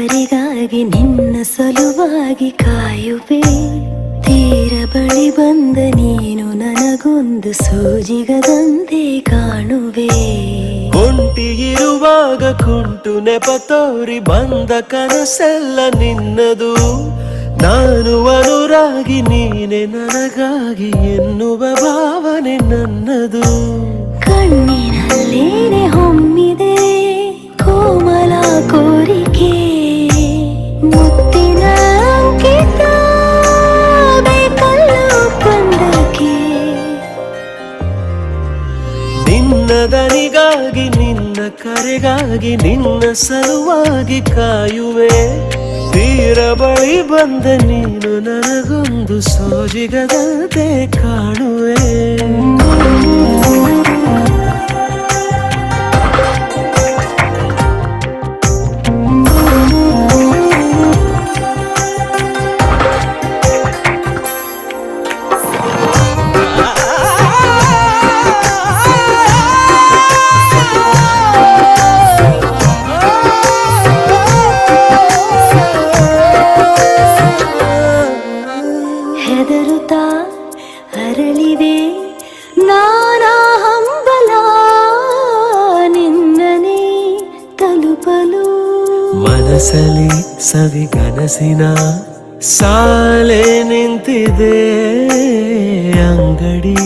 ಕರೆಗಾಗಿ ನಿನ್ನ ಸಲುವಾಗಿ ಕಾಯುವೆ. ತೀರ ಬಳಿ ಬಂದ ನೀನು ನನಗೊಂದು ಸೋಜಿಗದಂತೆ ಕಾಣುವೆ. ಒಂಟಿ ಇರುವಾಗ ಕುಂಟು ನೆಪ ತೋರಿ ಬಂದ ಕನಸೆಲ್ಲ ನಿನ್ನದು. ನಾನು ಅನುರಾಗಿ ನೀನೆ ನನಗಾಗಿ ಎನ್ನುವ ಭಾವನೆ ನನ್ನದು. ಕಣ್ಣಿನಲ್ಲೇನೆ ಹೊಮ್ಮಿದೆ ಕೋಮಲ ಕೋರಿಕೆ, ಮುತ್ತಿನ ಅಂಕಿತ ಬೇಕಲ್ಲ ಒಪ್ಪಂದಕ್ಕೆ. ನಿನ್ನ ದನಿಗಾಗಿ ನಿನ್ನ ಕರೆಗಾಗಿ ನಿನ್ನ ಸಲುವಾಗಿ ಕಾಯುವೆ. ತೀರ ಬಳಿ ಬಂದ ನೀನು ನನಗೊಂದು ಸೋಜಿಗದಂತೆ ಕಾಣುವೆ. ಹೆದರುತ್ತಾ ಅರಳಿವೆ ನಾನಾ ಹಂಬಲ ನಿನ್ನನೇ ತಲುಪಲು. ಮನಸಲಿ ಸವಿಗನಸಿನ ಸಾಲೆ ನಿಂತಿದೆ, ಅಂಗಡಿ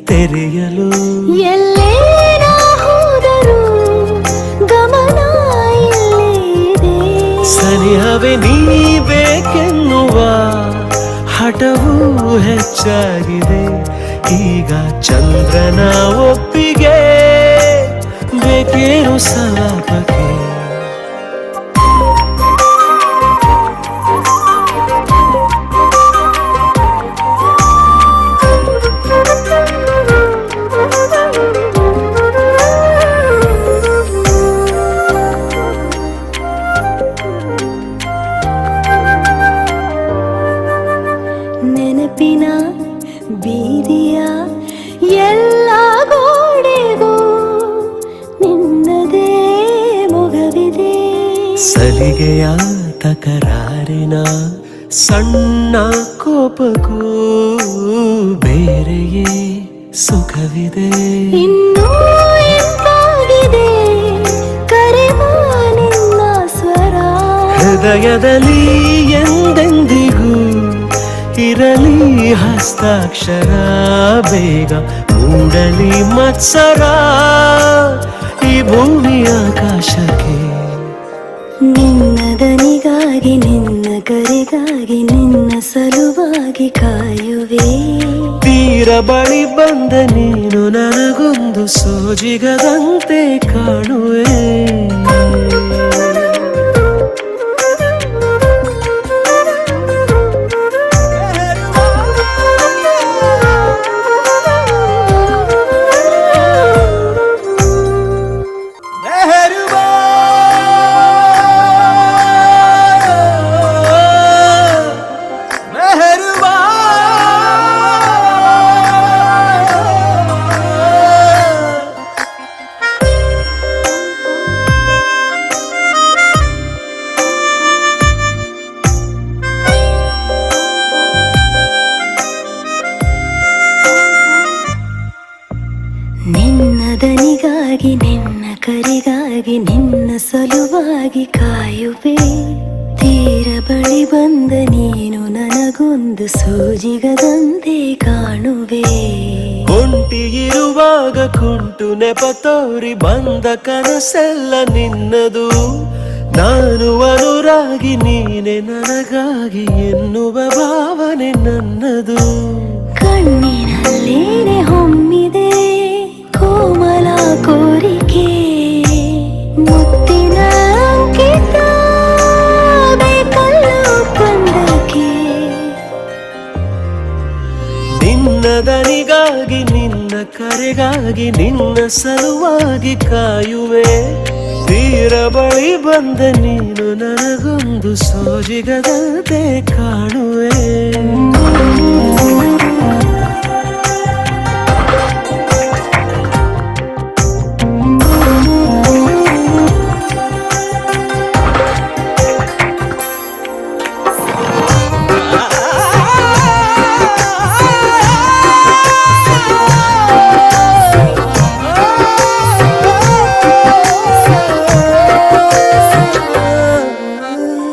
ತೆರೆಯಲು. ಎಲ್ಲೇ ನಾ ಹೋದರೂ ಗಮನ ಇಲ್ಲೇ ಇದೆ. ಸನಿಹವೇ ನೀ ಬೇಕೆನ್ನುವ ಹಠವೂ ಹೆಚ್ಚಾಗಿದೆ. ಈಗ ಚಂದ್ರನ ಒಪ್ಪಿಗೆ ಬೇಕೇನು ಸಲಾಪಕ್ಕೆ. ನೆನಪಿನ ಬೀದಿಯ ಎಲ್ಲ ಗೋಡೆಗೂ ನಿನ್ನದೇ ಮೊಗವಿದೆ. ಸಲಿಗೆಯ ತಕರಾರಿನ ಸಣ್ಣ ಕೋಪಕ್ಕೂ ಬೇರೆಯೇ ಸುಖವಿದೆ. ಇನ್ನೂ ಎಂತಾಗಿದೆ ಕರೆವ ನಿನ್ನ ಸ್ವರ. ಹೃದಯದಲ್ಲಿ ಎಂದೆಂದಿಗೂ ಇರಲಿ ಹಸ್ತಾಕ್ಷರ. ಬೇಗ ಮೂಡಲಿ ಮತ್ಸರ ಈ ಭೂಮಿ ಆಕಾಶಕ್ಕೆ. ನಿನ್ನ ದನಿಗಾಗಿ ನಿನ್ನ ಕರೆಗಾಗಿ ನಿನ್ನ ಸಲುವಾಗಿ ಕಾಯುವೆ. ತೀರ ಬಳಿ ಬಂದ ನೀನು ನನಗೊಂದು ಸೋಜಿಗದಂತೆ ಕಾಣುವೆ. ನಿನ್ನ ದನಿಗಾಗಿ ನಿನ್ನ ಕರೆಗಾಗಿ ನಿನ್ನ ಸಲುವಾಗಿ ಕಾಯುವೆ. ತೀರ ಬಳಿ ಬಂದ ನೀನು ನನಗೊಂದು ಸೋಜಿಗದಂತೆ ಕಾಣುವೆ. ಒಂಟಿ ಇರುವಾಗ ಕುಂಟು ನೆಪ ತೋರಿ ಬಂದ ಕನಸೆಲ್ಲ ನಿನ್ನದು. ನಾನು ಅನುರಾಗಿ ನೀನೆ ನನಗಾಗಿ ಎನ್ನುವ ಭಾವನೆ ನನ್ನದು. ಕಣ್ಣಿನಲ್ಲೇನೆ ಹೊಮ್ಮಿದೆ ಕೋಮಲ ಕೋರಿಕೆ, ಮುತ್ತಿನ ಅಂಕಿತ ಬೇಕಲ್ಲ ಒಪ್ಪಂದಕ್ಕೆ. ನಿನ್ನ ದನಿಗಾಗಿ ನಿನ್ನ ಕರೆಗಾಗಿ ನಿನ್ನ ಸಲುವಾಗಿ ಕಾಯುವೆ. ತೀರ ಬಳಿ ಬಂದ ನೀನು ನನಗೊಂದು ಸೋಜಿಗದಂತೆ ಕಾಣುವೆ.